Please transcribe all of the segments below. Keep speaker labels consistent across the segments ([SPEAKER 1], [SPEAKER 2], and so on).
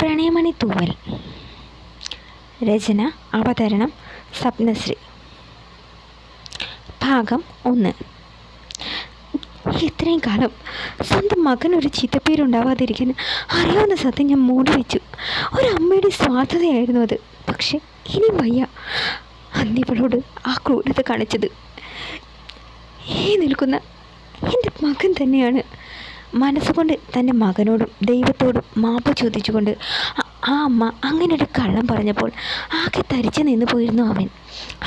[SPEAKER 1] പ്രണയമണി തൂവൽ. രചന അവതരണം സ്വപ്നശ്രീ. ഭാഗം 1. ഇത്രയും കാലം സ്വന്തം മകനൊരു ചീത്തപ്പേരുണ്ടാവാതിരിക്കാൻ അറിയാവുന്ന സത്യം ഞാൻ മൂടി വെച്ചു. ഒരമ്മയുടെ സ്വാർത്ഥതയായിരുന്നു അത്. പക്ഷെ ഇനി വയ്യ. അന്നിവളോട് ആ ക്രൂരത കാണിച്ചത് നിൽക്കുന്ന എൻ്റെ മകൻ തന്നെയാണ്. മനസ്സുകൊണ്ട് തൻ്റെ മകനോടും ദൈവത്തോടും മാപ്പ് ചോദിച്ചുകൊണ്ട് ആ അമ്മ അങ്ങനെ ഒരു കള്ളം പറഞ്ഞപ്പോൾ ആകെ തരിച്ചു നിന്ന് പോയിരുന്നു അവൻ.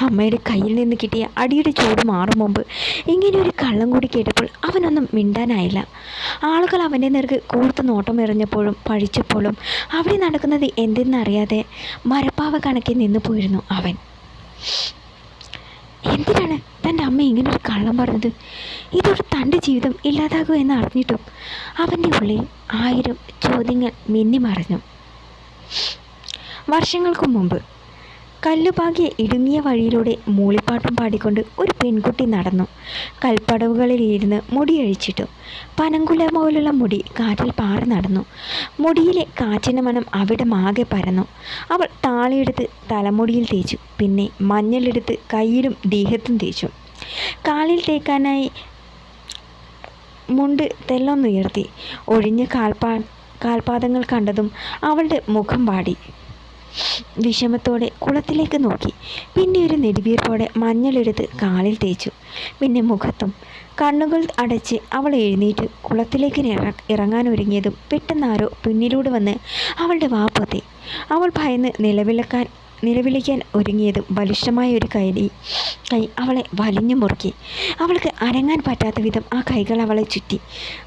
[SPEAKER 1] അമ്മയുടെ കയ്യിൽ നിന്ന് കിട്ടിയ അടിയുടെ ചൂട് മാറും മുമ്പ് ഇങ്ങനെ ഒരു കള്ളം കൂടി കേട്ടപ്പോൾ അവനൊന്നും മിണ്ടാനായില്ല. ആളുകൾ അവൻ്റെ നേർക്ക് കൂർത്ത് നോട്ടം എറിഞ്ഞപ്പോഴും പഴിച്ചപ്പോഴും അവിടെ നടക്കുന്നത് എന്തെന്നറിയാതെ മരപ്പാവ കണക്കെ നിന്ന് പോയിരുന്നു അവൻ. എന്തിനാണ് തൻ്റെ അമ്മ ഇങ്ങനൊരു കള്ളം പറഞ്ഞത്? ഇതോടെ തൻ്റെ ജീവിതം ഇല്ലാതാകുക എന്ന് അറിഞ്ഞിട്ടും അവൻ്റെ ഉള്ളിൽ 1000 ചോദ്യങ്ങൾ മിന്നിമറഞ്ഞു. വർഷങ്ങൾക്ക് മുമ്പ് കല്ലുപാകിയ ഇടുങ്ങിയ വഴിയിലൂടെ മൂളിപ്പാട്ടും പാടിക്കൊണ്ട് ഒരു പെൺകുട്ടി നടന്നു. കൽപ്പടവുകളിലിരുന്ന് മുടിയഴിച്ചിട്ടു. പനങ്കുല പോലുള്ള മുടി കാറ്റിൽ പാറി നടന്നു. മുടിയിലെ കാറ്റിൻ്റെ മണം അവിടെ മാകെ പരന്നു. അവൾ താളിയെടുത്ത് തലമുടിയിൽ തേച്ചു. പിന്നെ മഞ്ഞളെടുത്ത് കയ്യിലും ദേഹത്തും തേച്ചു. കാലിൽ തേക്കാനായി മുണ്ട് തെല്ലൊന്നുയർത്തി. ഒഴിഞ്ഞ കാൽപാദങ്ങൾ കണ്ടതും അവളുടെ മുഖം വാടി. വിഷമത്തോടെ കുളത്തിലേക്ക് നോക്കി. പിന്നെ ഒരു നെടുവീർപ്പോടെ മഞ്ഞളെടുത്ത് കാലിൽ തേച്ചു. പിന്നെ മുഖത്തും. കണ്ണുകൾ അടച്ച് അവൾ എഴുന്നേറ്റ് കുളത്തിലേക്ക് ഇറങ്ങാനൊരുങ്ങിയതും പെട്ടെന്നാരോ പിന്നിലൂടെ വന്ന് അവളുടെ വാപ്പൊത്തി. അവൾ ഭയന്ന് നിലവിളിക്കാൻ ഒരുങ്ങിയതും ബലിഷ്ഠമായ ഒരു കൈ അവളെ വലിഞ്ഞു മുറുക്കി. അവൾക്ക് അനങ്ങാൻ പറ്റാത്ത വിധം ആ കൈകൾ അവളെ ചുറ്റി.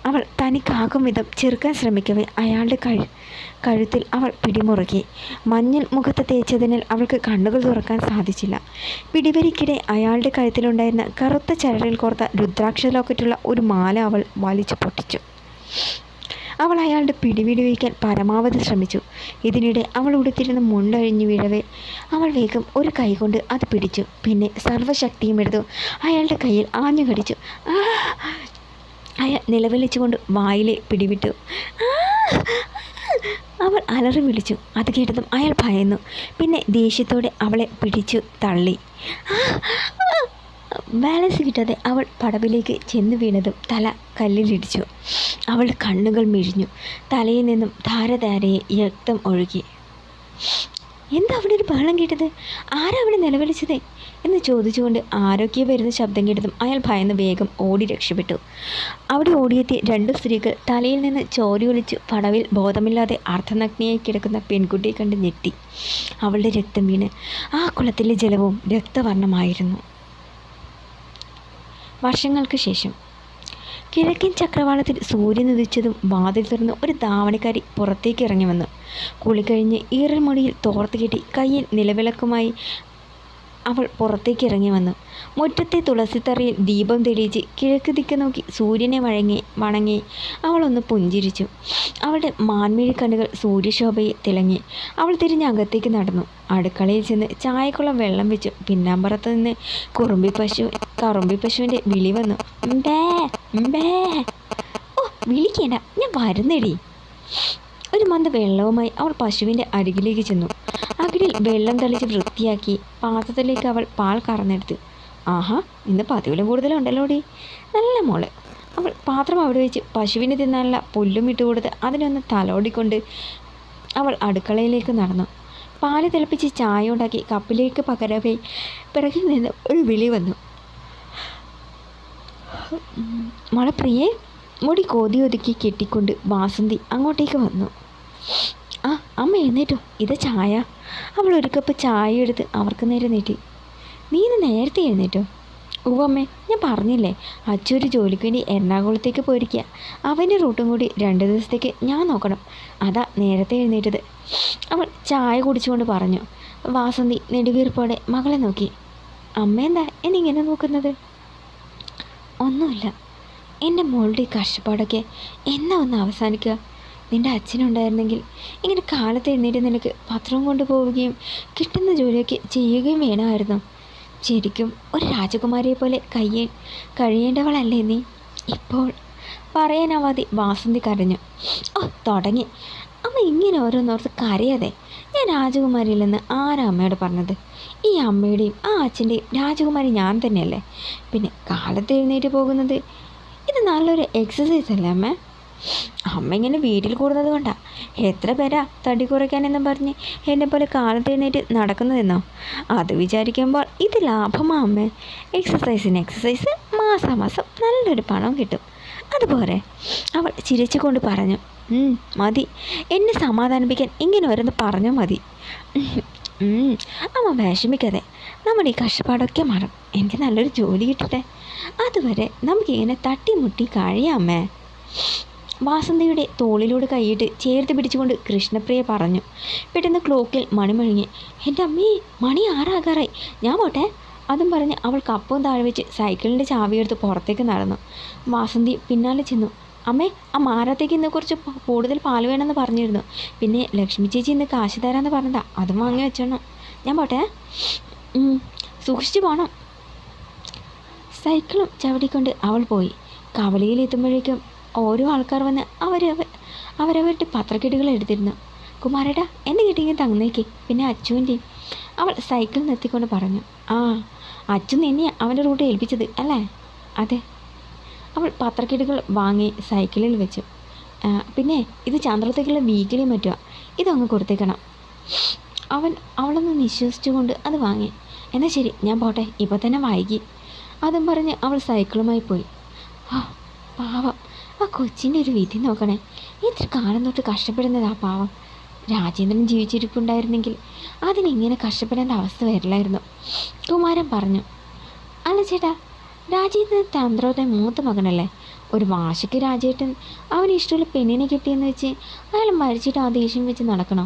[SPEAKER 1] അവൾ തനിക്കാകും വിധം ചെറുക്കാൻ ശ്രമിക്കവേ അയാളുടെ കഴുത്തിൽ അവൾ പിടിമുറുക്കി. മഞ്ഞൾ മുഖത്ത് തേച്ചതിനാൽ അവൾക്ക് കണ്ണുകൾ തുറക്കാൻ സാധിച്ചില്ല. പിടിവലിക്കിടെ അയാളുടെ കഴുത്തിലുണ്ടായിരുന്ന കറുത്ത ചരടിൽ കോർത്ത രുദ്രാക്ഷ ലോക്കറ്റുള്ള ഒരു മാല അവൾ വലിച്ചു പൊട്ടിച്ചു. അവൾ അയാളുടെ പിടിവിടുവിക്കാൻ പരമാവധി ശ്രമിച്ചു. ഇതിനിടെ അവൾ ഉടുത്തിരുന്ന മുണ്ടഴിഞ്ഞു വീഴവേ അവൾ വേഗം ഒരു കൈ കൊണ്ട് അത് പിടിച്ചു. പിന്നെ സർവ്വശക്തിയും എടുത്തു അയാളുടെ കയ്യിൽ ആഞ്ഞു കടിച്ചു. അയാൾ നിലവിളിച്ചുകൊണ്ട് വായിലെ പിടിവിട്ടു. അവൾ അലറി വിളിച്ചു. അത് കേട്ടതും അയാൾ ഭയന്നു. പിന്നെ ദേഷ്യത്തോടെ അവളെ പിടിച്ചു തള്ളി. ബാലൻസ് കിട്ടാതെ അവൾ പടവിലേക്ക് ചെന്ന് വീണതും തല കല്ലിലിടിച്ചു. അവളുടെ കണ്ണുകൾ മിഴിഞ്ഞു. തലയിൽ നിന്നും ധാരധാരയെ രക്തം ഒഴുകി. എന്താ അവിടെ ഒരു ബഹളം കേട്ടത്? ആരാ അവിടെ നിലവിളിച്ചത് എന്ന് ചോദിച്ചുകൊണ്ട് ആരൊക്കെയോ വരുന്ന ശബ്ദം കേട്ടതും അയാൾ ഭയന്ന് വേഗം ഓടി രക്ഷപ്പെട്ടു. അവിടെ ഓടിയെത്തി 2 സ്ത്രീകൾ തലയിൽ നിന്ന് ചോരയൊലിച്ചു പടവിൽ ബോധമില്ലാതെ അർദ്ധനഗ്നിയായി കിടക്കുന്ന പെൺകുട്ടിയെ കണ്ട് ഞെട്ടി. അവളുടെ രക്തം വീണ് ആ കുളത്തിലെ ജലവും രക്തവർണ്ണമായിരുന്നു. വർഷങ്ങൾക്ക് ശേഷം കിഴക്കൻ ചക്രവാളത്തിൽ സൂര്യൻ ഉദിച്ചതും വാതിൽ തുറന്ന് ഒരു ധാവണിക്കാരി പുറത്തേക്ക് ഇറങ്ങി വന്നു. കുളി കഴിഞ്ഞ് ഈറൽ മുടിയിൽ തോർത്ത് കെട്ടി കയ്യിൽ നിലവിളക്കുമായി അവൾ പുറത്തേക്ക് ഇറങ്ങി വന്നു. മുറ്റത്തെ തുളസിത്തറയിൽ ദീപം തെളിയിച്ച് കിഴക്ക് ദിക്ക് നോക്കി സൂര്യനെ വണങ്ങി അവളൊന്ന് പുഞ്ചിരിച്ചു. അവളുടെ മാൻമിഴി കണ്ണുകൾ സൂര്യശോഭയെ തിളങ്ങി. അവൾ തിരിഞ്ഞ് അകത്തേക്ക് നടന്നു. അടുക്കളയിൽ ചെന്ന് ചായക്കുള്ള വെള്ളം വെച്ചു. പിന്നാമ്പുറത്ത് നിന്ന് കറുമ്പി പശുവിൻ്റെ വിളി വന്നു. ബേ. ഓ, വിളിക്കേണ്ട, ഞാൻ വരുന്നെടി. ഒരു മന്ത് വെള്ളവുമായി അവൾ പശുവിൻ്റെ അരികിലേക്ക് ചെന്നു. അകിടിൽ വെള്ളം തളിച്ച് വൃത്തിയാക്കി പാത്രത്തിലേക്ക് അവൾ പാൽ കറന്നെടുത്തു. ആഹാ, ഇന്ന് പതിവിലും കൂടുതലുണ്ടല്ലോടി. നല്ല മോള്. അവൾ പാത്രം അവിടെ വെച്ച് പശുവിന് തിന്നാനുള്ള പുല്ലും ഇട്ടുകൊടുത്ത് അതിനൊന്ന് തലോടിക്കൊണ്ട് അവൾ അടുക്കളയിലേക്ക് നടന്നു. പാല് തിളപ്പിച്ച് ചായ ഉണ്ടാക്കി കപ്പിലേക്ക് പകരവേ പിറകിൽ നിന്ന് ഒരു വിളി വന്നു. മോളെ പ്രിയേ. മുടി കോതി ഒതുക്കി കെട്ടിക്കൊണ്ട് വാസന്തി അങ്ങോട്ടേക്ക് വന്നു. ആ അമ്മ എഴുന്നേറ്റോ, ഇത് ചായ. അവൾ ഒരു കപ്പ് ചായ എടുത്ത് അവർക്ക് നേരെ നീട്ടി. നീ ഇന്ന് നേരത്തെ എഴുന്നേറ്റോ? ഉവ്വമ്മേ, ഞാൻ പറഞ്ഞില്ലേ അച്ചൊരു ജോലിക്ക് വേണ്ടി എറണാകുളത്തേക്ക് പോയിരിക്കുക. അവൻ്റെ റൂട്ടും കൂടി 2 ദിവസത്തേക്ക് ഞാൻ നോക്കണം. അതാ നേരത്തെ എഴുന്നേറ്റത്, അവൾ ചായ കുടിച്ചുകൊണ്ട് പറഞ്ഞു. വാസന്തി നെടുവീർപ്പോടെ മകളെ നോക്കി. അമ്മ എന്താ എന്നിങ്ങനെ നോക്കുന്നത്? ഒന്നുമില്ല. എൻ്റെ മോളുടെ കഷ്ടപ്പാടൊക്കെ എന്നാ ഒന്ന് അവസാനിക്കുക? നിൻ്റെ അച്ഛനുണ്ടായിരുന്നെങ്കിൽ ഇങ്ങനെ കാലത്ത് എഴുന്നേറ്റ് നിനക്ക് പത്രവും കൊണ്ടുപോവുകയും കിട്ടുന്ന ജോലിയൊക്കെ ചെയ്യുകയും വേണമായിരുന്നു. ശരിക്കും ഒരു രാജകുമാരിയെ പോലെ കഴിയേണ്ടവളല്ലേ നീ? ഇപ്പോൾ പറയാനാവാതെ വാസന്തി കരഞ്ഞു. ഓ തുടങ്ങി അമ്മ ഇങ്ങനെ ഓരോന്നോർത്ത് കരയാതെ. ഞാൻ രാജകുമാരിയില്ലെന്ന് ആരാ അമ്മയോട് പറഞ്ഞത്? ഈ അമ്മയുടെയും ആ അച്ഛൻ്റെയും രാജകുമാരി ഞാൻ തന്നെയല്ലേ. പിന്നെ കാലത്ത് എഴുന്നേറ്റ് പോകുന്നത് ഇത് നല്ലൊരു എക്സസൈസ് അല്ലേ അമ്മ? അമ്മ ഇങ്ങനെ വീട്ടിൽ കൂടുന്നത് കൊണ്ടാ. എത്ര പേരാ തടി കുറയ്ക്കാനെന്നും പറഞ്ഞ് എന്നെപ്പോലെ കാലത്ത് എഴുന്നേറ്റ് നടക്കുന്നതെന്നോ? അത് വിചാരിക്കുമ്പോൾ ഇത് ലാഭമാ അമ്മേ. എക്സസൈസിന് എക്സസൈസ്, മാസാമാസം നല്ലൊരു പണം കിട്ടും. അതുപോലെ അവൾ ചിരിച്ചുകൊണ്ട് പറഞ്ഞു. മതി, എന്നെ സമാധാനിപ്പിക്കാൻ ഇങ്ങനെ ഓരോന്ന് പറഞ്ഞാൽ മതി. അമ്മ വിഷമിക്കാതെ, നമ്മുടെ ഈ കഷ്ടപ്പാടൊക്കെ മാറും. എനിക്ക് നല്ലൊരു ജോലി കിട്ടട്ടെ, അതുവരെ നമുക്കിങ്ങനെ തട്ടിമുട്ടി കഴിയാമേ. വാസന്തിയുടെ തോളിലൂടെ കൈയിട്ട് ചേർത്ത് പിടിച്ചുകൊണ്ട് കൃഷ്ണപ്രിയ പറഞ്ഞു. പെട്ടെന്ന് ക്ലോക്കിൽ മണി മുഴങ്ങി. എൻ്റെ അമ്മേ, മണി 6 ആകാറായി, ഞാൻ പോട്ടെ. അതും പറഞ്ഞ് അവൾ കപ്പവും താഴെ വെച്ച് സൈക്കിളിൻ്റെ ചാവിയെടുത്ത് പുറത്തേക്ക് നടന്നു. വാസന്തി പിന്നാലെ ചെന്നു. അമ്മേ, ആ മാരത്തേക്ക് ഇന്ന് കുറച്ച് കൂടുതൽ പാൽ വേണമെന്ന് പറഞ്ഞിരുന്നു. പിന്നെ ലക്ഷ്മി ചേച്ചി ഇന്ന് കാശ് തരാമെന്ന് പറഞ്ഞതാ, അതും വാങ്ങി വെച്ചോണം. ഞാൻ പോട്ടെ, സൂക്ഷിച്ച് പോകണം. സൈക്കിളും ചവിട്ടിക്കൊണ്ട് അവൾ പോയി. കവലയിലെത്തുമ്പോഴേക്കും ഓരോ ആൾക്കാർ വന്ന് അവരവരുടെ പത്രക്കെട്ടുകൾ എടുത്തിരുന്നു. കുമാരേട്ടാ, എൻ്റെ കിട്ടിയെങ്കിൽ തന്നേക്ക്, പിന്നെ അച്ചുവിൻ്റെയും. അവൾ സൈക്കിൾ നിർത്തിക്കൊണ്ട് പറഞ്ഞു. ആ, അച്ചു നിന്നെ അവൻ്റെ റൂട്ട് ഏൽപ്പിച്ചത് അല്ലേ? അതെ. അവൾ പത്രക്കെട്ടുകൾ വാങ്ങി സൈക്കിളിൽ വെച്ചു. പിന്നെ ഇത് ചന്ദ്രത്തേക്കുള്ള വീക്കിലി പറ്റുക, ഇതങ്ങ് കൊടുത്തേക്കണം. അവളൊന്ന് നിശ്വസിച്ചുകൊണ്ട് അത് വാങ്ങി. എന്നാൽ ശരി, ഞാൻ പോട്ടെ, ഇപ്പോൾ തന്നെ വൈകി. അതും പറഞ്ഞ് അവൾ സൈക്കിളുമായി പോയി. പാവം, ആ കൊച്ചിൻ്റെ ഒരു വിധി നോക്കണേ. ഇത്ര കാലം തൊട്ട് കഷ്ടപ്പെടുന്നത് ആ പാവം. രാജേന്ദ്രൻ ജീവിച്ചിരിപ്പുണ്ടായിരുന്നെങ്കിൽ അതിനിങ്ങനെ കഷ്ടപ്പെടേണ്ട അവസ്ഥ വരില്ലായിരുന്നു. കുമാരൻ പറഞ്ഞു. അല്ല ചേട്ടാ, രാജേന്ദ്രൻ തന്ത്രോത്തെ മൂത്ത മകനല്ലേ? ഒരു വാശിക്ക് രാജേട്ടൻ അവന് ഇഷ്ടമുള്ള പെണ്ണിനെ കിട്ടിയെന്ന് വെച്ച് അയാൾ മരിച്ചിട്ട് ആ ദേഷ്യം വെച്ച് നടക്കണോ?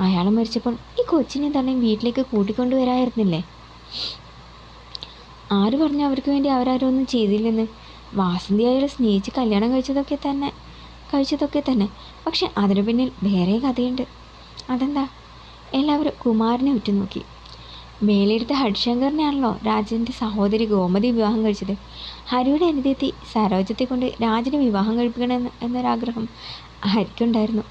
[SPEAKER 1] അയാൾ മരിച്ചപ്പോൾ ഈ കൊച്ചിനെ തന്നെ വീട്ടിലേക്ക് കൂട്ടിക്കൊണ്ടുവരായിരുന്നില്ലേ? ആര് പറഞ്ഞു അവർക്ക് വേണ്ടി അവരാരും ഒന്നും ചെയ്തില്ലെന്ന്? വാസന്തി അയാൾ സ്നേഹിച്ച് കല്യാണം കഴിച്ചതൊക്കെ തന്നെ. പക്ഷെ അതിനു പിന്നിൽ വേറെ കഥയുണ്ട്. അതെന്താ? എല്ലാവരും കുമാരനെ ഉറ്റുനോക്കി. മേലെടുത്ത ഹരിശങ്കറിനെയാണല്ലോ രാജൻ്റെ സഹോദരി ഗോമതി വിവാഹം കഴിച്ചത്. ഹരിയുടെ അനുജത്തി സരോജത്തെ കൊണ്ട് രാജനെ വിവാഹം കഴിപ്പിക്കണം എന്നൊരാഗ്രഹം ഹരിക്കുണ്ടായിരുന്നു.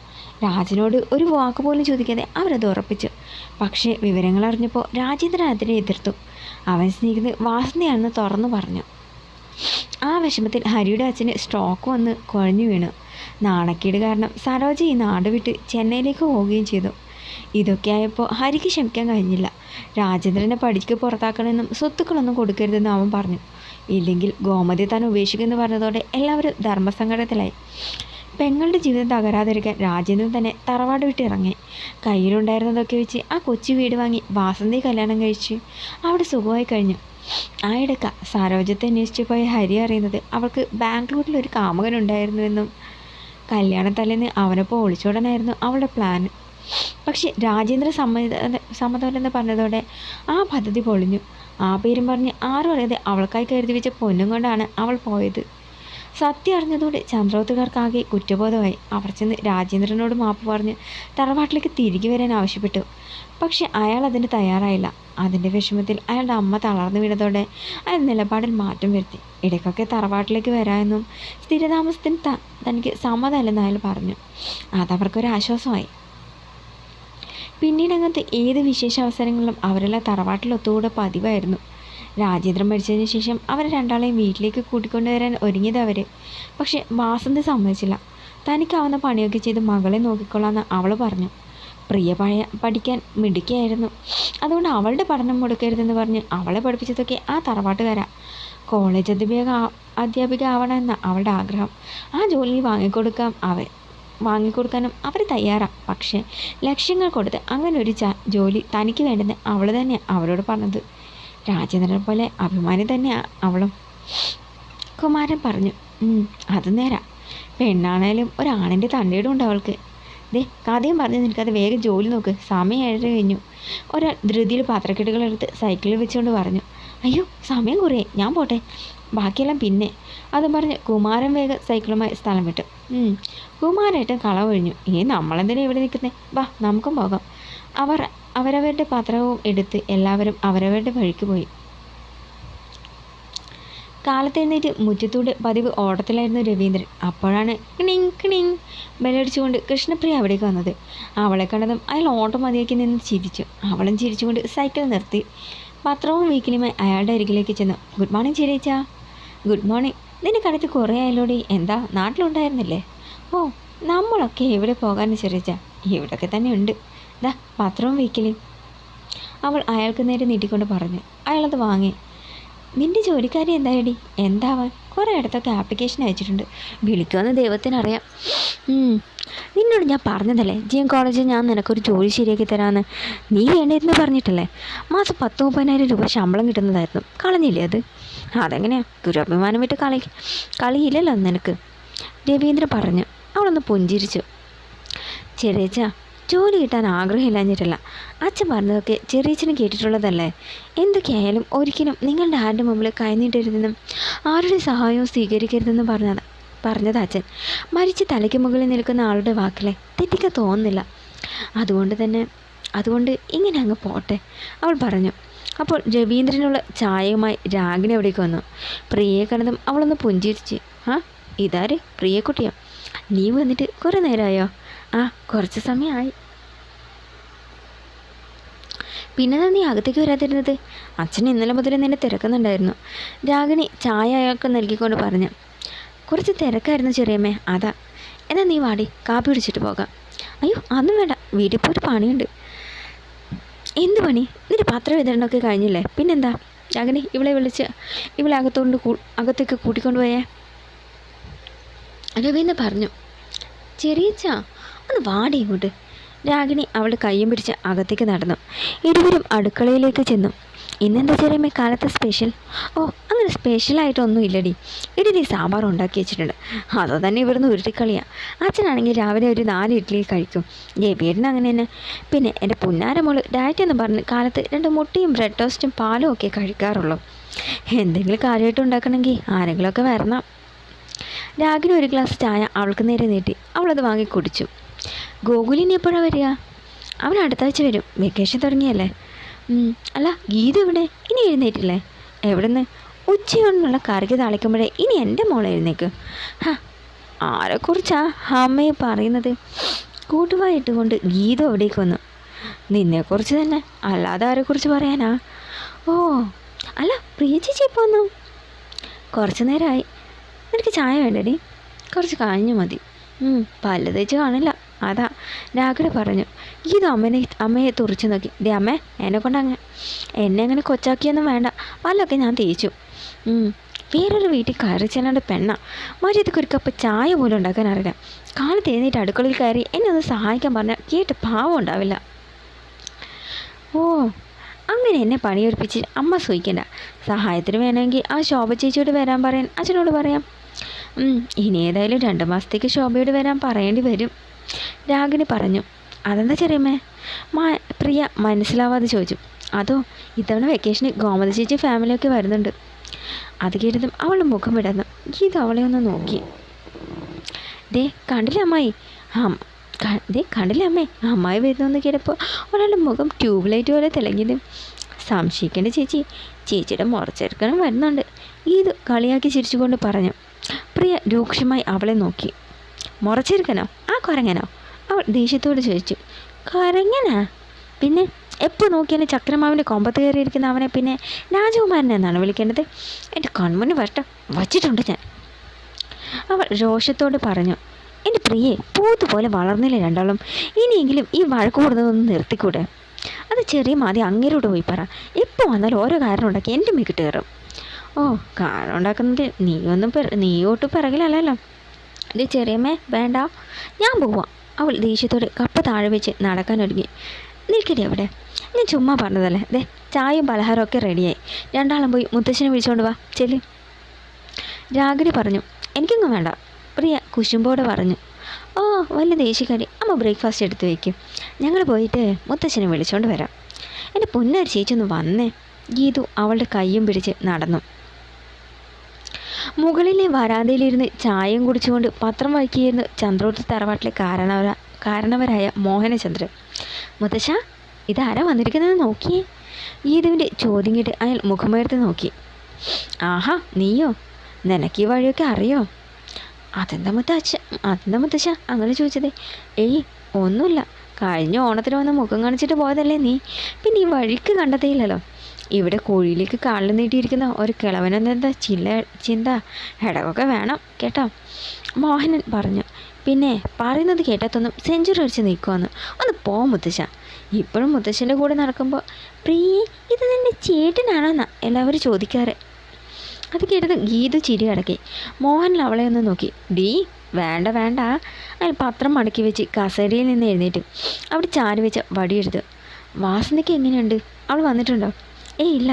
[SPEAKER 1] രാജനോട് ഒരു വാക്ക് പോലും ചോദിക്കാതെ അവരത് ഉറപ്പിച്ചു. പക്ഷേ വിവരങ്ങൾ അറിഞ്ഞപ്പോൾ രാജേന്ദ്രൻ അതിനെ എതിർത്തു. അവൻ സ്നേഹിക്കുന്നത് വാസന്തിയാണെന്ന് തുറന്നു പറഞ്ഞു. ആ വിഷമത്തിൽ ഹരിയുടെ അച്ഛന് സ്ട്രോക്ക് വന്ന് കുഴഞ്ഞു വീണു. നാണക്കേട് കാരണം സരോജ ഈ നാട് വിട്ട് ചെന്നൈയിലേക്ക് പോവുകയും ചെയ്തു. ഇതൊക്കെ ആയപ്പോൾ ഹരിക്ക് ക്ഷമിക്കാൻ കഴിഞ്ഞില്ല. രാജേന്ദ്രനെ പഠിക്ക് പുറത്താക്കണമെന്നും സ്വത്തുക്കളൊന്നും കൊടുക്കരുതെന്നും അവൻ പറഞ്ഞു. ഇല്ലെങ്കിൽ ഗോമതി താൻ ഉപേക്ഷിക്കുമെന്ന് പറഞ്ഞതോടെ എല്ലാവരും ധർമ്മസങ്കടത്തിലായി. പെങ്ങളുടെ ജീവിതം തകരാതിരിക്കാൻ രാജേന്ദ്രൻ തന്നെ തറവാട് വിട്ടിറങ്ങി. കയ്യിലുണ്ടായിരുന്നതൊക്കെ വെച്ച് ആ കൊച്ചു വീട് വാങ്ങി വാസന്തി കല്യാണം കഴിച്ച് അവിടെ സുഖമായി കഴിഞ്ഞു. ആ ഇടയ്ക്ക സരോജത്തെ അന്വേഷിച്ച് പോയ ഹരി അറിയുന്നത് അവൾക്ക് ബാംഗ്ലൂരിലൊരു കാമുകനുണ്ടായിരുന്നുവെന്നും കല്യാണത്തലേന്ന് അവനൊപ്പം ഒളിച്ചോടാനായിരുന്നു അവളുടെ പ്ലാൻ. പക്ഷേ രാജേന്ദ്ര സമ്മതമല്ലെന്ന് പറഞ്ഞതോടെ ആ പദ്ധതി പൊളിഞ്ഞു. ആ പേരും പറഞ്ഞ് ആരും അറിയാതെ അവൾക്കായി കരുതി വെച്ച പൊന്നും കൊണ്ടാണ് അവൾ പോയത്. സത്യം അറിഞ്ഞതോടെ ചന്ദ്രോത്തുകാർക്കാകെ കുറ്റബോധമായി. അവർ ചെന്ന് രാജേന്ദ്രനോട് മാപ്പ് പറഞ്ഞ് തറവാട്ടിലേക്ക് തിരികെ വരാൻ ആവശ്യപ്പെട്ടു. പക്ഷെ അയാൾ അതിന് തയ്യാറായില്ല. അതിൻ്റെ വിഷമത്തിൽ അയാളുടെ അമ്മ തളർന്നു വീണതോടെ അയാൾ നിലപാടിൽ മാറ്റം വരുത്തി. ഇടയ്ക്കൊക്കെ തറവാട്ടിലേക്ക് വരാമെന്നും സ്ഥിരതാമസത്തിന് തനിക്ക് സമ്മതമല്ലെന്ന് അയാൾ പറഞ്ഞു. അതവർക്കൊരാശ്വാസമായി. പിന്നീട് അങ്ങനത്തെ ഏത് വിശേഷ അവസരങ്ങളിലും അവരെല്ലാം തറവാട്ടിൽ ഒത്തുകൂടെ പതിവായിരുന്നു. രാജേന്ദ്രൻ മരിച്ചതിന് ശേഷം അവരെ രണ്ടാളെയും വീട്ടിലേക്ക് കൂട്ടിക്കൊണ്ടുവരാൻ ഒരുങ്ങിയത് അവർ. പക്ഷെ വാസന്തി സമ്മതിച്ചില്ല. തനിക്കാവുന്ന പണിയൊക്കെ ചെയ്ത് മകളെ നോക്കിക്കൊള്ളാമെന്ന് അവൾ പറഞ്ഞു. പ്രിയ പഠിക്കാൻ മിടുക്കിയായിരുന്നു. അതുകൊണ്ട് അവളുടെ പഠനം മുടക്കരുതെന്ന് പറഞ്ഞ് അവളെ പഠിപ്പിച്ചതൊക്കെ ആ തറവാട്ടുകാരാ. കോളേജ് അധ്യാപിക ആവണമെന്ന അവളുടെ ആഗ്രഹം. ആ ജോലി വാങ്ങിക്കൊടുക്കാനും അവർ തയ്യാറാണ്. പക്ഷേ ലക്ഷ്യങ്ങൾ കൊടുത്ത് അങ്ങനെ ഒരു ജോലി തനിക്ക് വേണ്ടെന്ന് അവൾ തന്നെ അവരോട് പറഞ്ഞത്. രാജേന്ദ്രനെ പോലെ അഭിമാനി തന്നെയാണ് അവളും. കുമാരൻ പറഞ്ഞു. അത് നേരാ, പെണ്ണാണേലും ഒരാണിൻ്റെ തൻ്റെയിടും ഉണ്ട് അവൾക്ക്. ദേ കഥയും പറഞ്ഞ് നിനക്കത് വേഗം ജോലി നോക്ക്, സമയം 7:30 കഴിഞ്ഞു. ഒരാൾ ധൃതിയിൽ പാത്രക്കെട്ടുകളെടുത്ത് സൈക്കിളിൽ വെച്ചുകൊണ്ട് പറഞ്ഞു. അയ്യോ സമയം കുറേ, ഞാൻ പോട്ടെ, ബാക്കിയെല്ലാം പിന്നെ. അതും പറഞ്ഞ് കുമാരൻ വേഗം സൈക്കിളുമായി സ്ഥലം വിട്ടു. കുമാരേട്ടൻ കളവൊഴിഞ്ഞു. നമ്മളെന്തിനാ ഇവിടെ നിൽക്കുന്നേ? വാ നമുക്കും പോകാം. അവരവരുടെ പത്രവും എടുത്ത് എല്ലാവരും അവരവരുടെ വഴിക്ക് പോയി. കാലത്തെഴുന്നേറ്റ് മുറ്റത്തൂടെ പതിവ് ഓടത്തിലായിരുന്നു രവീന്ദ്രൻ. അപ്പോഴാണ് കിണിങ് കിണിങ് ബെല്ലടിച്ചുകൊണ്ട് കൃഷ്ണപ്രിയ അവിടേക്ക് വന്നത്. അവളെ കണ്ടതും അയാൾ ഓട്ടം മതിയാക്കി നിന്ന് ചിരിച്ചു. അവളും ചിരിച്ചുകൊണ്ട് സൈക്കിൾ നിർത്തി പത്രവും വീക്കിലുമായി അയാളുടെ അരികിലേക്ക് ചെന്നു. ഗുഡ് മോർണിംഗ് ചെറിയച്ച. Good morning. നിന്നെ കണ്ടിട്ട് കുറേ ആയാലോടി. എന്താ നാട്ടിലുണ്ടായിരുന്നില്ലേ? ഓ, നമ്മളൊക്കെ എവിടെ പോകാൻ ചെറിയച്ച, ഇവിടെയൊക്കെ തന്നെ ഉണ്ട്. ദാ പത്രവും വീക്കിലും. അവൾ അയാൾക്ക് നേരെ നീട്ടിക്കൊണ്ട് പറഞ്ഞു. അയാളത് വാങ്ങി. നിൻ്റെ ജോലിക്കാരി എന്തായടി? എന്താവാൻ? കുറേ ഇടത്തൊക്കെ ആപ്ലിക്കേഷൻ അയച്ചിട്ടുണ്ട്. വിളിക്കുമെന്ന് ദൈവത്തിനറിയാം. നിന്നോട് ഞാൻ പറഞ്ഞതല്ലേ GM കോളേജിൽ ഞാൻ നിനക്കൊരു ജോലി ശരിയാക്കി തരാമെന്ന്. നീ വേണ്ടിയിരുന്ന് പറഞ്ഞിട്ടല്ലേ. മാസം 10-30,000 രൂപ ശമ്പളം കിട്ടുന്നതായിരുന്നു. കളഞ്ഞില്ലേ അത്? അതെങ്ങനെയാ? ദുരഭിമാനം വിട്ട് കളിയില്ലല്ലോ നിനക്ക്, രവീന്ദ്രൻ പറഞ്ഞു. അവളൊന്ന് പുഞ്ചിരിച്ചു. ചെറിയച്ച, ജോലി കിട്ടാൻ ആഗ്രഹമില്ലാഞ്ഞിട്ടല്ല. അച്ഛൻ പറഞ്ഞതൊക്കെ ചെറിയച്ഛന് കേട്ടിട്ടുള്ളതല്ലേ. എന്തൊക്കെയായാലും ഒരിക്കലും നിങ്ങളുടെ ആരുടെ മുമ്പിൽ കൈനീട്ടരുതെന്നും ആരുടെ സഹായവും സ്വീകരിക്കരുതെന്നും പറഞ്ഞത് അച്ഛൻ. മരിച്ച് തലയ്ക്ക് മുകളിൽ നിൽക്കുന്ന ആളുടെ വാക്കിലെ തെറ്റിക്കാൻ തോന്നുന്നില്ല. അതുകൊണ്ട് ഇങ്ങനെ അങ്ങ് പോട്ടെ, അവൾ പറഞ്ഞു. അപ്പോൾ രവീന്ദ്രനുള്ള ചായയുമായി രാഗിണി അവിടേക്ക് വന്നു. പ്രിയയെ കണ്ടതും അവളൊന്ന് പുഞ്ചിരിച്ച്. ഇതാര്? പ്രിയക്കുട്ടിയോ? നീ വന്നിട്ട് കുറേ നേരമായോ? കുറച്ച് സമയമായി. പിന്നെ നീ അകത്തേക്ക് വരാതിരുന്നത്? അച്ഛൻ ഇന്നലെ മുതൽ നിന്നെ തിരക്കുന്നുണ്ടായിരുന്നു, രാഗിണി ചായ അയാൾക്ക് നൽകിക്കൊണ്ട് പറഞ്ഞു. കുറച്ച് തിരക്കായിരുന്നു ചെറിയമ്മേ, അതാ. എന്നാൽ നീ വാടി, കാപ്പി പിടിച്ചിട്ട് പോകാം. അയ്യോ, അതൊന്നും വേണ്ട, വീട്ടിൽ പോയിട്ട് പണിയുണ്ട്. എന്ത് പണി? നിന്റെ പത്രം വിതരണമൊക്കെ കഴിഞ്ഞില്ലേ? പിന്നെന്താ? രാഗിണി ഇവളെ വിളിച്ച് ഇവളെ അകത്തേക്ക് കൂട്ടിക്കൊണ്ടുപോയേ, രവീന്ദ്രൻ പറഞ്ഞു. ചെറിയച്ച, ഒന്ന് വാടി ഇങ്ങോട്ട്. രാഗിണി അവളുടെ കയ്യും പിടിച്ച് അകത്തേക്ക് നടന്നു. ഇരുവരും അടുക്കളയിലേക്ക് ചെന്നു. ഇന്നെന്താ ചെറിയമ്മേ കാലത്ത് സ്പെഷ്യൽ? ഓ, അങ്ങനെ സ്പെഷ്യലായിട്ടൊന്നും ഇല്ലടി. ഇഡ്ഡലി സാമ്പാർ ഉണ്ടാക്കി വെച്ചിട്ടുണ്ട്. അതോ തന്നെ ഇവിടുന്ന് ഉരുട്ടിക്കളിയാണ്. അച്ഛനാണെങ്കിൽ രാവിലെ ഒരു 4 ഇഡ്ഡലി കഴിക്കും. വീടിന് അങ്ങനെ തന്നെ. പിന്നെ എൻ്റെ പുന്നാരമോള് ഡയറ്റ് എന്ന് പറഞ്ഞ് കാലത്ത് 2 മുട്ടയും ബ്രെഡ് ടോസ്റ്റും പാലും ഒക്കെ കഴിക്കാറുള്ളൂ. എന്തെങ്കിലും കാര്യമായിട്ട് ഉണ്ടാക്കണമെങ്കിൽ ആരെങ്കിലുമൊക്കെ വരണം. രാഗിണി ഒരു ഗ്ലാസ് ചായ അവൾക്ക് നേരെ നീട്ടി. അവളത് വാങ്ങി കുടിച്ചു. ഗോകുലിനി എപ്പോഴാണ് വരിക? അവൻ അടുത്ത ആഴ്ച വരും. വെക്കേഷൻ തുടങ്ങിയല്ലേ. അല്ല, ഗീത ഇവിടെ? ഇനി എഴുന്നേറ്റില്ലേ? എവിടുന്ന്? ഉച്ചയോടുള്ള കറിക്ക് താളിക്കുമ്പോഴേ ഇനി എൻ്റെ മോളെ എഴുന്നേക്ക്. ആരെക്കുറിച്ചാ അമ്മയെ പറയുന്നത്? കൂട്ടുവായിട്ടുകൊണ്ട് ഗീത അവിടേക്ക് വന്നു. നിന്നെക്കുറിച്ച് തന്നെ, അല്ലാതെ ആരെക്കുറിച്ച് പറയാനാ? ഓ, അല്ല, പ്രിയ ചേച്ചി ഇപ്പോൾ വന്നു? കുറച്ച് നേരമായി. എനിക്ക് ചായ വേണ്ടടി? കുറച്ച് കഴിഞ്ഞു മതി. പല്ല് തേച്ച് കാണില്ല, അതാ, രാഘവ പറഞ്ഞു. ഇത് അമ്മയെ തുറച്ചു നോക്കി. അമ്മേ, എന്നെ അങ്ങനെ കൊച്ചാക്കിയൊന്നും വേണ്ട. പല്ലൊക്കെ ഞാൻ തേച്ചു. വേറൊരു വീട്ടിൽ കയറി ചെല്ലേണ്ട പെണ്ണ. മര്യാദയ്ക്ക് ഒരു കപ്പ് ചായ പോലും ഉണ്ടാക്കാൻ അറിയില്ല. കാലത്ത് എഴുന്നേറ്റ് അടുക്കളയിൽ കയറി എന്നെ ഒന്ന് സഹായിക്കാൻ പറഞ്ഞാൽ കേട്ട് പാവം ഉണ്ടാവില്ല. ഓ, അങ്ങനെ എന്നെ പണിയെടുപ്പിച്ച് അമ്മ സൂഹിക്കണ്ട. സഹായത്തിന് വേണമെങ്കിൽ ആ ശോഭ ചേച്ചിയോട് വരാൻ പറയാൻ അച്ഛനോട് പറയാം. ഇനി ഏതായാലും 2 മാസത്തേക്ക് ശോഭയോട് വരാൻ പറയേണ്ടി വരും, രാഗിണി പറഞ്ഞു. അതെന്താ ചെറിയമ്മേ? പ്രിയ മനസ്സിലാവാതെ ചോദിച്ചു. അതോ, ഇത്തവണ വെക്കേഷന് ഗോമതി ചേച്ചി ഫാമിലിയൊക്കെ വരുന്നുണ്ട്. അത് കേട്ടതും അവളുടെ മുഖം വിടന്നു. ഗീത അവളെ ഒന്ന് നോക്കി. കണ്ടില്ല അമ്മായി? കണ്ടില്ല അമ്മേ, അമ്മായി വരുന്നൊന്ന് കേട്ടപ്പോൾ ഒരാളുടെ മുഖം ട്യൂബ് ലൈറ്റ് പോലെ തിളങ്ങിയതും. സംശയിക്കേണ്ട ചേച്ചി, ചേച്ചിയുടെ മുറച്ചെടുക്കണം വരുന്നുണ്ട്, ഗീത കളിയാക്കി ചിരിച്ചുകൊണ്ട് പറഞ്ഞു. പ്രിയ രൂക്ഷമായി അവളെ നോക്കി. മുറച്ചെടുക്കനോ? ആ കുരങ്ങനോ? അവൾ ദേഷ്യത്തോട് ചോദിച്ചു. കുരങ്ങനാ? പിന്നെ എപ്പോൾ നോക്കിയാലും ചക്രമാവിൻ്റെ കൊമ്പത്ത് കയറിയിരിക്കുന്ന അവനെ പിന്നെ രാജകുമാരൻ എന്നാണ് വിളിക്കേണ്ടത്? എൻ്റെ കൺമുന്ന് വച്ചിട്ടുണ്ട് ഞാൻ, അവൾ രോഷത്തോട് പറഞ്ഞു. എൻ്റെ പ്രിയെ, പോത്തുപോലെ വളർന്നില്ല രണ്ടാളും. ഇനിയെങ്കിലും ഈ വഴക്ക് കൂടുന്നതൊന്ന് നിർത്തിക്കൂടെ? അത് ചെറിയ മാതി അങ്ങേരോട് പോയി പറ. എപ്പോൾ വന്നാലും ഓരോ കാരണം ഉണ്ടാക്കി എൻ്റെ മേക്കിട്ട് കയറും. ഓ, കാരണം ഉണ്ടാക്കുന്നത് നീ ഒട്ടും പിറകിലല്ലോ. ഇത് ചെറിയമ്മേ, വേണ്ട, ഞാൻ പോവാം. അവൾ ദേഷ്യത്തോടെ കപ്പ താഴെ വെച്ച് നടക്കാനൊരുങ്ങി. നിൽക്കടി അവിടെ, ഞാൻ ചുമ്മാ പറഞ്ഞതല്ലേ. ചായയും പലഹാരമൊക്കെ റെഡിയായി. രണ്ടാളും പോയി മുത്തശ്ശനെ വിളിച്ചുകൊണ്ട് വാ, ചെല്ലി, രാഗിണി പറഞ്ഞു. എനിക്കൊന്നും വേണ്ട, പ്രിയ കുശുമ്പോടെ പറഞ്ഞു. ഓ, വലിയ ദേഷ്യക്കാരി. അമ്മ ബ്രേക്ക്ഫാസ്റ്റ് എടുത്ത് വയ്ക്കും, ഞങ്ങൾ പോയിട്ട് മുത്തശ്ശനെ വിളിച്ചുകൊണ്ട് വരാം. എൻ്റെ പൊന്നൊരു ചേച്ചൊന്ന് വന്നേ. ഗീതു അവളുടെ കയ്യും പിടിച്ച് നടന്നു. മുകളിലെ വരാന്തയിലിരുന്ന് ചായയും കുടിച്ചുകൊണ്ട് പത്രം വായിക്കുകയായിരുന്നു ചന്ദ്രോത്ത് തറവാട്ടിലെ കാരണവരായ മോഹനചന്ദ്രൻ. മുത്തശ്ശ, ഇതാരാ വന്നിരിക്കുന്നത് നോക്കിയേ? ഗീതുവിൻ്റെ ചോദ്യം കേട്ട് അയാൾ മുഖമുയർത്തി നോക്കി. ആഹാ നീയോ? നിനക്ക് ഈ വഴിയൊക്കെ അറിയോ? അതെന്താ മുത്തശ്ശ അങ്ങനെ ചോദിച്ചതേ? ഏയ് ഒന്നുമില്ല, കഴിഞ്ഞ ഓണത്തിന് വന്ന് മുഖം കാണിച്ചിട്ട് പോയതല്ലേ നീ, പിന്നെ ഈ വഴിക്ക് കണ്ടതേയില്ലല്ലോ. ഇവിടെ കോഴിയിലേക്ക് കാലിൽ നീട്ടിയിരിക്കുന്ന ഒരു കിളവനെന്താ ചിന്ത ഇടകൊക്കെ വേണം കേട്ടോ, മോഹനൻ പറഞ്ഞു. പിന്നെ പറയുന്നത് കേട്ടത്തൊന്നും സെഞ്ചുറി അടിച്ച് നിൽക്കുമെന്ന്. ഒന്ന് പോ മുത്തശ്ശ. ഇപ്പോഴും മുത്തശ്ശൻ്റെ കൂടെ നടക്കുമ്പോൾ പ്രിയേ ഇത് നിൻ്റെ ചേട്ടനാണോന്നാ എല്ലാവരും ചോദിക്കാറ്. അത് കേട്ടത് ഗീതു ചിരി അടക്കി. മോഹൻ അവളെ ഒന്ന് നോക്കി. ഡീ വേണ്ട വേണ്ട. അയാൾ പത്രം മടക്കി വെച്ച് കസേരയിൽ നിന്ന് എഴുന്നേറ്റ് അവിടെ ചാരി വെച്ച വടിയെടുത്ത്. വാസനയ്ക്ക് എങ്ങനെയുണ്ട്? അവൾ വന്നിട്ടുണ്ടോ? ഏയ് ഇല്ല,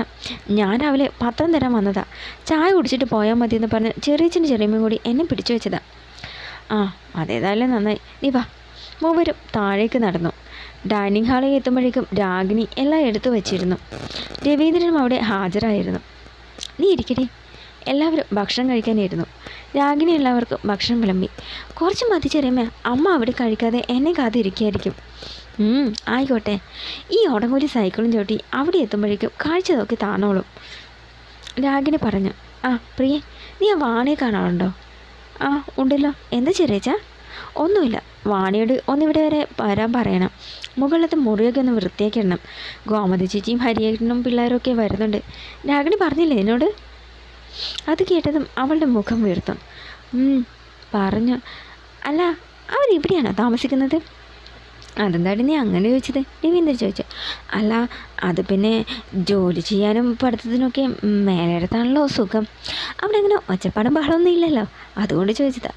[SPEAKER 1] ഞാൻ രാവിലെ പത്രം തരാൻ വന്നതാ. ചായ കുടിച്ചിട്ട് പോയാൽ മതിയെന്ന് പറഞ്ഞ് ചെറിയച്ഛനും ചെറിയമ്മയും കൂടി എന്നെ പിടിച്ചു വെച്ചതാ. ആ അതേതായാലും നന്നായി, നീ വാ. മൂവരും താഴേക്ക് നടന്നു. ഡൈനിങ് ഹാളിൽ എത്തുമ്പോഴേക്കും രാഗിണി എല്ലാം എടുത്തു വച്ചിരുന്നു. രവീന്ദ്രനും അവിടെ ഹാജരായിരുന്നു. നീ ഇരിക്കട്ടെ. എല്ലാവരും ഭക്ഷണം കഴിക്കാനായിരുന്നു. രാഗിണി എല്ലാവർക്കും ഭക്ഷണം വിളമ്പി. കുറച്ച് മതി ചെറിയമ്മ, അമ്മ അവിടെ കഴിക്കാതെ എന്നെ കാത്തിരിക്കുകയായിരിക്കും. ആയിക്കോട്ടെ. ഈ ഓടംകൂലി സൈക്കിളും ചവിട്ടി അവിടെ എത്തുമ്പോഴേക്കും കാഴ്ച നോക്കി താണോളും, രാഗിണി പറഞ്ഞു. ആ പ്രിയ, നീ ആ വാണിയെ കാണാറുണ്ടോ? ആ ഉണ്ടല്ലോ. എന്താ ചെറിയച്ച? ഒന്നുമില്ല, വാണിയോട് ഒന്നിവിടെ വരെ വരാൻ പറയണം. മുകളിലത്തെ മുറിയൊക്കെ ഒന്ന് വൃത്തിയാക്കിയിടണം. ഗോമതി ചേച്ചിയും ഹരിയേട്ടനും പിള്ളേരൊക്കെ വരുന്നുണ്ട്. രാഗിണി പറഞ്ഞില്ലേ എന്നോട്? അത് കേട്ടതും അവളുടെ മുഖം വീർത്തു. പറഞ്ഞു. അല്ല, അവരിവിടെയാണോ താമസിക്കുന്നത്? അതെന്താടി നീ അങ്ങനെ ചോദിച്ചത്? രവീന്ദ്രൻ ചോദിച്ചു. അല്ല, അത് പിന്നെ ജോലി ചെയ്യാനും പഠിത്തത്തിനൊക്കെ മേലെടുത്താണല്ലോ സുഖം. അവിടെ അങ്ങനെ ഒച്ചപ്പാടും ബഹളമൊന്നും ഇല്ലല്ലോ, അതുകൊണ്ട് ചോദിച്ചതാ.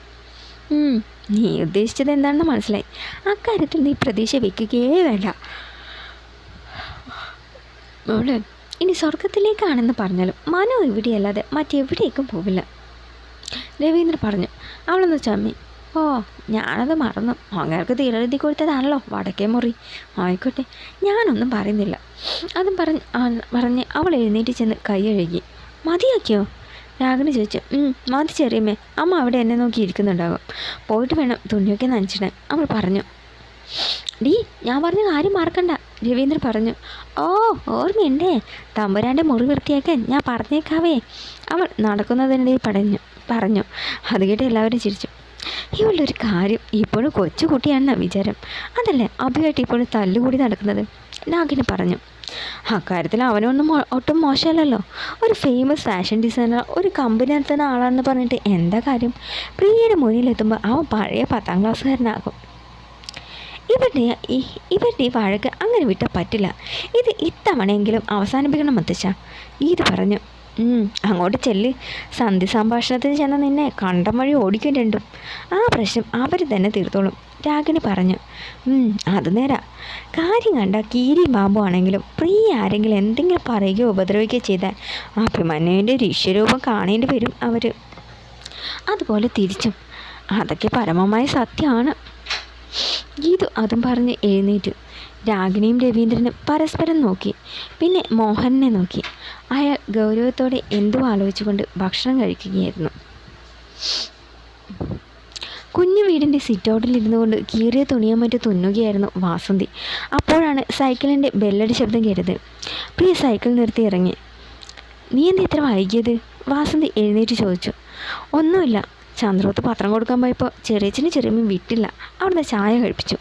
[SPEAKER 1] നീ ഉദ്ദേശിച്ചത് എന്താണെന്ന് മനസ്സിലായി. അക്കാര്യത്തിൽ നീ പ്രതീക്ഷ വയ്ക്കുകയേ വേണ്ട. മോള് ഇനി സ്വർഗത്തിലേക്കാണെന്ന് പറഞ്ഞാലും മനോ ഇവിടെയല്ലാതെ മറ്റെവിടേക്കും പോവില്ല, രവീന്ദ്രൻ പറഞ്ഞു. അവളൊന്ന് ചമ്മി. ഓ ഞാനത് മറന്നു. അങ്ങേർക്ക് തീരെഴുതി കൊടുത്തതാണല്ലോ വടക്കേ മുറി. ആയിക്കോട്ടെ, ഞാനൊന്നും പറയുന്നില്ല. അതും പറഞ്ഞ് അവൾ എഴുന്നേറ്റ് ചെന്ന് കൈ കഴുകി. മതിയാക്കിയോ? രാഗിണി ചോദിച്ചു. മതി ചെറിയമ്മേ, അമ്മ അവിടെ എന്നെ നോക്കി ഇരിക്കുന്നുണ്ടാകും. പോയിട്ട് വേണം തുണിയൊക്കെ നനച്ചിടാൻ, അവൾ പറഞ്ഞു. ഡീ ഞാൻ പറഞ്ഞ കാര്യം മറക്കണ്ട, രവീന്ദ്രൻ പറഞ്ഞു. ഓ ഓർമ്മയുണ്ടേ, തമ്പുരാൻ്റെ മുറി വൃത്തിയാക്കാൻ ഞാൻ പറഞ്ഞേക്കാവേ, അവൾ നടക്കുന്നതിനിടയിൽ പറഞ്ഞു. അത് കേട്ട് എല്ലാവരും ചിരിച്ചു. ഇവളുടെ ഒരു കാര്യം, ഇപ്പോഴും കൊച്ചുകുട്ടിയാണെന്ന വിചാരം. അതല്ലേ അഭിയായിട്ട് ഇപ്പോഴും തല്ലുകൂടി നടക്കുന്നത്, രാഗിണി പറഞ്ഞു. അക്കാര്യത്തിൽ അവനൊന്നും ഒട്ടും മോശമല്ലല്ലോ. ഒരു ഫേമസ് ഫാഷൻ ഡിസൈനർ, ഒരു കമ്പനി നടത്തുന്ന ആളാണെന്ന് പറഞ്ഞിട്ട് എന്താ കാര്യം? പ്രിയയുടെ മുന്നിലെത്തുമ്പോൾ അവൻ പഴയ 10ാം ക്ലാസ്സുകാരനാകും. ഇവരുടെ ഈ വഴക്ക് അങ്ങനെ വിട്ടാൽ പറ്റില്ല. ഇത് ഇത്തവണയെങ്കിലും അവസാനിപ്പിക്കണം മുത്തശ്ശ, ഗീത പറഞ്ഞു. അങ്ങോട്ട് ചെല്ല്. സന്ധി സംഭാഷണത്തിന് ചെന്ന നിന്നെ കണ്ടം വഴി ഓടിക്കും രണ്ടും. ആ പ്രശ്നം അവർ തന്നെ തീർത്തോളും, രാഗിണി പറഞ്ഞു. അത് നേരാ. കാര്യം കണ്ട കീരിയും പാമ്പും ആണെങ്കിലും പ്രിയ ആരെങ്കിലും എന്തെങ്കിലും പറയുകയോ ഉപദ്രവിക്കുകയോ ചെയ്താൽ അഭിമന്യുവിൻ്റെ ഋഷ്യരൂപം കാണേണ്ടി വരും അവർ. അതുപോലെ തിരിച്ചും. അതൊക്കെ പരമമായ സത്യമാണ്. ഗീതു അതും പറഞ്ഞ് എഴുന്നേറ്റു. രാഗിണിയും രവീന്ദ്രനും പരസ്പരം നോക്കി. പിന്നെ മോഹനെ നോക്കി. അയാൾ ഗൗരവത്തോടെ എന്തോ ആലോചിച്ചുകൊണ്ട് ഭക്ഷണം കഴിക്കുകയായിരുന്നു. കുഞ്ഞു വീടിൻ്റെ സിറ്റൗട്ടിലിരുന്നു കൊണ്ട് കീറിയ തുണിയും മറ്റു തുന്നുകയായിരുന്നു വാസന്തി. അപ്പോഴാണ് സൈക്കിളിൻ്റെ ബെല്ലടി ശബ്ദം കേട്ടത്. പ്രിയ സൈക്കിൾ നിർത്തി ഇറങ്ങി. നീ എന്താ ഇത്ര വൈകിയത്? വാസന്തി എഴുന്നേറ്റ് ചോദിച്ചു. ഒന്നുമില്ല, ചന്ദ്രോത്ത് പത്രം കൊടുക്കാൻ പോയപ്പോൾ ചെറിയച്ഛനും ചെറിയമ്മയും വിട്ടില്ല, അവിടുന്ന് ചായ കഴിപ്പിച്ചു.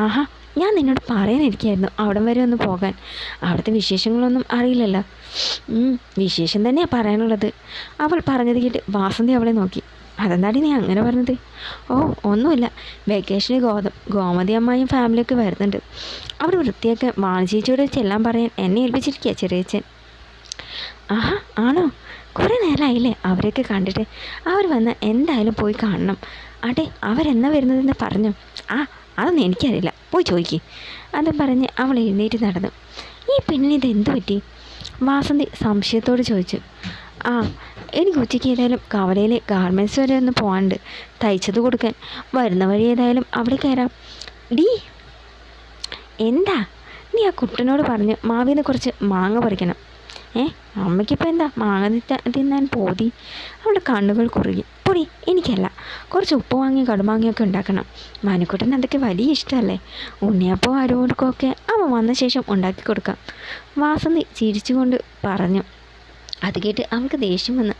[SPEAKER 1] ആഹാ, ഞാൻ നിന്നോട് പറയാനിരിക്കുകയായിരുന്നു അവിടം വരെ ഒന്ന് പോകാൻ. അവിടുത്തെ വിശേഷങ്ങളൊന്നും അറിയില്ലല്ലോ. വിശേഷം തന്നെയാണ് പറയാനുള്ളത്, അവൾ പറഞ്ഞത് കേട്ട് വാസന്തി അവളെ നോക്കി. അതെന്താടി നീ അങ്ങനെ പറഞ്ഞത്? ഓ ഒന്നുമില്ല, വെക്കേഷന് ഗോമതി അമ്മായും ഫാമിലിയൊക്കെ വരുന്നുണ്ട്. അവർ വൃത്തിയാക്കാൻ വാണിചേച്ചിയോട് ചെല്ലാൻ പറയാൻ എന്നെ ഏൽപ്പിച്ചിരിക്കുക ചെറിയച്ഛൻ. ആഹാ ആണോ? കുറേ നേരമായില്ലേ അവരെയൊക്കെ കണ്ടിട്ട്. അവർ വന്ന് എന്തായാലും പോയി കാണണം. അതെ, അവരെന്നാ വരുന്നതെന്ന് പറഞ്ഞു. അതൊന്നും എനിക്കറിയില്ല, പോയി ചോദിക്ക്. അതും പറഞ്ഞ് അവൾ എഴുന്നേറ്റ് നടന്നു. ഈ പെണ്ണിന് ഇതെന്തു പറ്റി? വാസന്തി സംശയത്തോട് ചോദിച്ചു. എനിക്ക് ഉച്ചയ്ക്ക് ഏതായാലും കവലയിലെ ഗാർമെൻറ്റ്സ് വരെ ഒന്ന് പോകാനുണ്ട്, തയ്ച്ചത് കൊടുക്കാൻ. വരുന്ന വഴി ഏതായാലും അവിടെ കയറാം. ഡീ എന്താ? നീ ആ കുട്ടനോട് പറഞ്ഞ് മാവിന്ന് കുറച്ച് മാങ്ങ പറിക്കണം. അമ്മയ്ക്കിപ്പോൾ എന്താ മാങ്ങ തിന്നാൻ പോതി? അവളുടെ കണ്ണുകൾ കുറുകി. പൊടി, എനിക്കല്ല, കുറച്ച് ഉപ്പ് വാങ്ങി കടുമാങ്ങയൊക്കെ ഉണ്ടാക്കണം. മാനിക്കുട്ടൻ അതൊക്കെ വലിയ ഇഷ്ടമല്ലേ. ഉണ്ണിയപ്പോ അരോടുക്കൊക്കെ അവൻ വന്ന ശേഷം ഉണ്ടാക്കി കൊടുക്കാം, വാസന്തി ചിരിച്ചുകൊണ്ട് പറഞ്ഞു. അത് കേട്ട് അവൾക്ക് ദേഷ്യം വന്നു.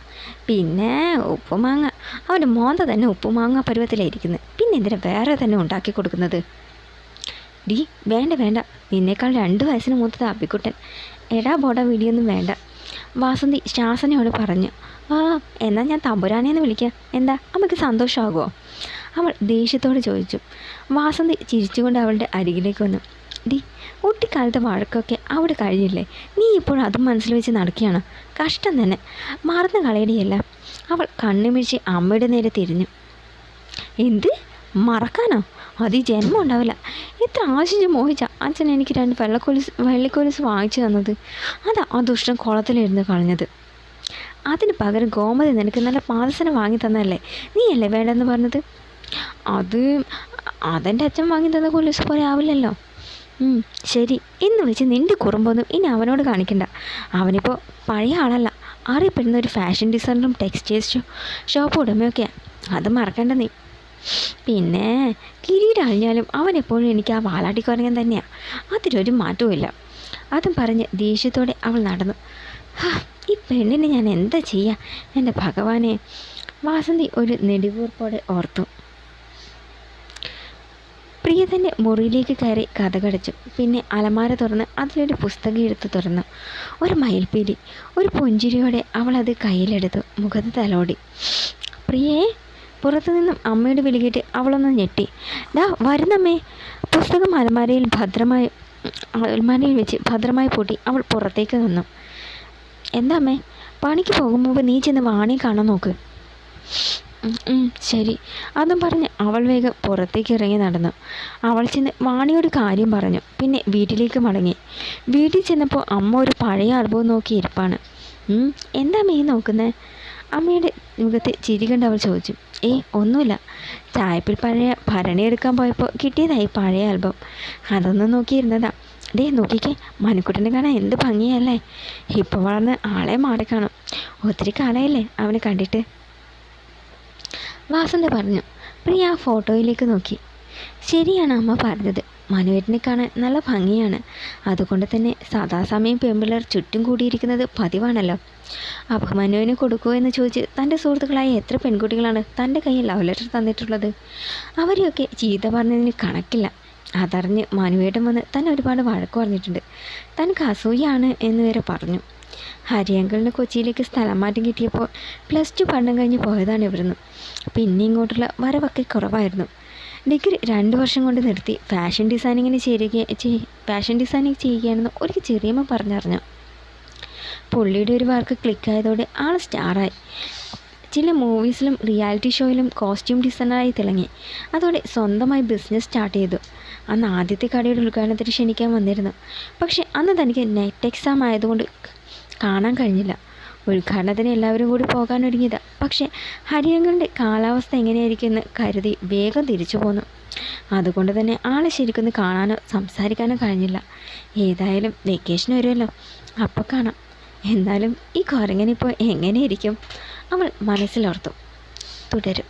[SPEAKER 1] പിന്നെ ഉപ്പുമാങ്ങ, അവൻ്റെ മോന്ത തന്നെ ഉപ്പുമാങ്ങ പരുവത്തിലായിരിക്കുന്നത്, പിന്നെ എന്തിനാ വേറെ തന്നെ ഉണ്ടാക്കി കൊടുക്കുന്നത്? ഡി വേണ്ട വേണ്ട, നിന്നേക്കാൾ 2 വയസ്സിന് മൂത്തത് അബിക്കുട്ടൻ. എടാ ബോടാ വിളിയൊന്നും വേണ്ട, വാസന്തി ശാസനയോട് പറഞ്ഞു. ആ എന്നാൽ ഞാൻ തമ്പുരാനേന്ന് വിളിക്കാം, എന്താ അമ്മയ്ക്ക് സന്തോഷമാകുമോ? അവൾ ദേഷ്യത്തോട് ചോദിച്ചു. വാസന്തി ചിരിച്ചുകൊണ്ട് അവളുടെ അരികിലേക്ക് വന്നു. ഡി കുട്ടിക്കാലത്തെ വഴക്കൊക്കെ അവിടെ കഴിഞ്ഞില്ലേ, നീ ഇപ്പോഴും അതും മനസ്സിൽ വെച്ച് നടക്കുകയാണ്, കഷ്ടം തന്നെ, മറന്നു കളയടിയല്ല. അവൾ കണ്ണുമിഴിച്ച് അമ്മയുടെ നേരെ തിരിഞ്ഞു. എന്ത് മറക്കാനോ? അത് ഈ ജന്മം ഉണ്ടാവില്ല. എത്ര ആശിച്ച് മോഹിച്ച അച്ഛൻ എനിക്ക് 2 വെള്ളിക്കൊലുസ് വാങ്ങിച്ചു തന്നത്, അതാ ആ ദുഷ്ടം കുളത്തിലിരുന്ന് കളഞ്ഞത്. അതിന് പകരം ഗോമതി നിനക്ക് നല്ല പാദസനം വാങ്ങി തന്നല്ലേ, നീയല്ലേ വേണ്ടെന്ന് പറഞ്ഞത്? അതെൻ്റെ അച്ഛൻ വാങ്ങി തന്ന കൊലുസ് പോലെ ആവില്ലല്ലോ. ശരി, എന്ന് വെച്ച് നിൻ്റെ കുറുമ്പൊന്നും ഇനി അവനോട് കാണിക്കണ്ട. അവനിപ്പോൾ പഴയ ആളല്ല, അറിയപ്പെടുന്ന ഒരു ഫാഷൻ ഡിസൈനറും ടെക്സ്റ്റൈൽസ് ഷോപ്പ് ഉടമയൊക്കെയാണ്, അത് മറക്കണ്ട നീ. പിന്നെ കിരീടം അഴിഞ്ഞാലും അവനെപ്പോഴും എനിക്ക് ആ വാലാട്ടിക്കുരങ്ങൻ തന്നെയാണ്, അതിലൊരു മാറ്റവുമില്ല. അതും പറഞ്ഞ് ദേഷ്യത്തോടെ അവൾ നടന്നു. ഈ പെണ്ണിനെ ഞാൻ എന്താ ചെയ്യുക, എൻ്റെ ഭഗവാനെ, വാസന്തി ഒരു നെടുവീർപ്പോടെ ഓർത്തു. പ്രിയ തന്നെ മുറിയിലേക്ക് കയറി കതകടച്ചു. പിന്നെ അലമാര തുറന്ന് അതിലൊരു പുസ്തകം എടുത്ത് തുറന്നു. ഒരു മയിൽപ്പീലി, ഒരു പുഞ്ചിരിയോടെ അവൾ അത് കയ്യിലെടുത്തു, മുഖത്ത് തലോടി. പ്രിയേ, പുറത്തുനിന്നും അമ്മയുടെ വിളി കേട്ട് അവളൊന്ന് ഞെട്ടി. ദാ വരുന്നമ്മേ. പുസ്തകം അലമാരയിൽ വെച്ച് ഭദ്രമായി പൂട്ടി അവൾ പുറത്തേക്ക് വന്നു. എന്താ അമ്മേ, പണിക്ക് പോകും മുമ്പ് നീ ചെന്ന് വാണി കാണാൻ നോക്ക്. ശരി. അതും പറഞ്ഞ് അവൾ വേഗം പുറത്തേക്ക് ഇറങ്ങി നടന്നു. അവൾ ചെന്ന് വാണിയോട് കാര്യം പറഞ്ഞു. പിന്നെ വീട്ടിലേക്ക് മടങ്ങി. വീട്ടിൽ ചെന്നപ്പോൾ അമ്മ ഒരു പഴയ ആൽബം നോക്കി ഇരിപ്പാണ്. എന്താ അമ്മ ഈ നോക്കുന്നത്? അമ്മയുടെ മുഖത്തെ ചിരി കണ്ട് അവൾ ചോദിച്ചു. ഒന്നുമില്ല, ചായപ്പിൽ പഴയ ഭരണി എടുക്കാൻ പോയപ്പോൾ കിട്ടിയതായി പഴയ ആൽബം, അതൊന്നും നോക്കിയിരുന്നതാ. നോക്കിക്കേ, മനുക്കുട്ടനെ കാണാൻ എന്ത് ഭംഗിയല്ലേ, ഇപ്പോൾ വളർന്ന് ആളെ മാറിക്കാണും, ഒത്തിരി കാലമായില്ലേ അവനെ കണ്ടിട്ട്. വാസന്തി പറഞ്ഞു. പ്രിയ ആ ഫോട്ടോയിലേക്ക് നോക്കി. ശരിയാണ് അമ്മ പറഞ്ഞത്, മനുവേട്ടനെ കാണാൻ നല്ല ഭംഗിയാണ്, അതുകൊണ്ട് തന്നെ സദാസമയം പെൺപിള്ളേർ ചുറ്റും കൂടിയിരിക്കുന്നത് പതിവാണല്ലോ. അപ്പോൾ മനുവിന് കൊടുക്കുമോ എന്ന് ചോദിച്ച് തൻ്റെ സുഹൃത്തുക്കളായ എത്ര പെൺകുട്ടികളാണ് തൻ്റെ കയ്യിൽ ലവ് ലെറ്റർ തന്നിട്ടുള്ളത്. അവരെയൊക്കെ ചീത്ത പറഞ്ഞതിന് കണക്കില്ല. അതറിഞ്ഞ് മനുവേട്ടൻ വന്ന് തന്നെ ഒരുപാട് വഴക്ക് പറഞ്ഞിട്ടുണ്ട്. തനിക്ക് അസൂയാണ് എന്ന് വരെ പറഞ്ഞു. ഹരിയങ്കളിന് കൊച്ചിയിലേക്ക് സ്ഥലം മാറ്റം കിട്ടിയപ്പോൾ +2 പഠനം കഴിഞ്ഞ് പോയതാണ് ഇവിടുന്ന്. പിന്നെ ഇങ്ങോട്ടുള്ള വരവൊക്കെ കുറവായിരുന്നു. ഡിഗ്രി 2 വർഷം കൊണ്ട് നിർത്തി ഫാഷൻ ഡിസൈനിങ് ചെയ്യുകയാണെന്ന് ഒരു ചെറിയമ്മ പറഞ്ഞറിഞ്ഞു. പുള്ളിയുടെ ഒരു വർക്ക് ക്ലിക്കായതോടെ ആൾ സ്റ്റാറായി. ചില മൂവീസിലും റിയാലിറ്റി ഷോയിലും കോസ്റ്റ്യൂം ഡിസൈനറായി തിളങ്ങി. അതോടെ സ്വന്തമായി ബിസിനസ് സ്റ്റാർട്ട് ചെയ്തു. അന്ന് ആദ്യത്തെ കടയുടെ ഉദ്ഘാടനത്തിന് ക്ഷണിക്കാൻ വന്നിരുന്നു. പക്ഷേ അന്ന് തനിക്ക് നെറ്റ് എക്സാം ആയതുകൊണ്ട് കാണാൻ കഴിഞ്ഞില്ല. ഉദ്ഘാടനത്തിന് എല്ലാവരും കൂടി പോകാനൊരുങ്ങിയതാണ്. പക്ഷേ ഹരിയങ്കളുടെ കാലാവസ്ഥ എങ്ങനെയായിരിക്കുമെന്ന് കരുതി വേഗം തിരിച്ചു പോന്നു. അതുകൊണ്ട് തന്നെ ആളെ ശരിക്കൊന്ന് കാണാനോ സംസാരിക്കാനോ കഴിഞ്ഞില്ല. ഏതായാലും വെക്കേഷൻ വരുമല്ലോ, അപ്പോൾ കാണാം. എന്നാലും ഈ കുരങ്ങനിപ്പോൾ എങ്ങനെയിരിക്കും? അവൾ മനസ്സിലോർത്തു. തുടരും.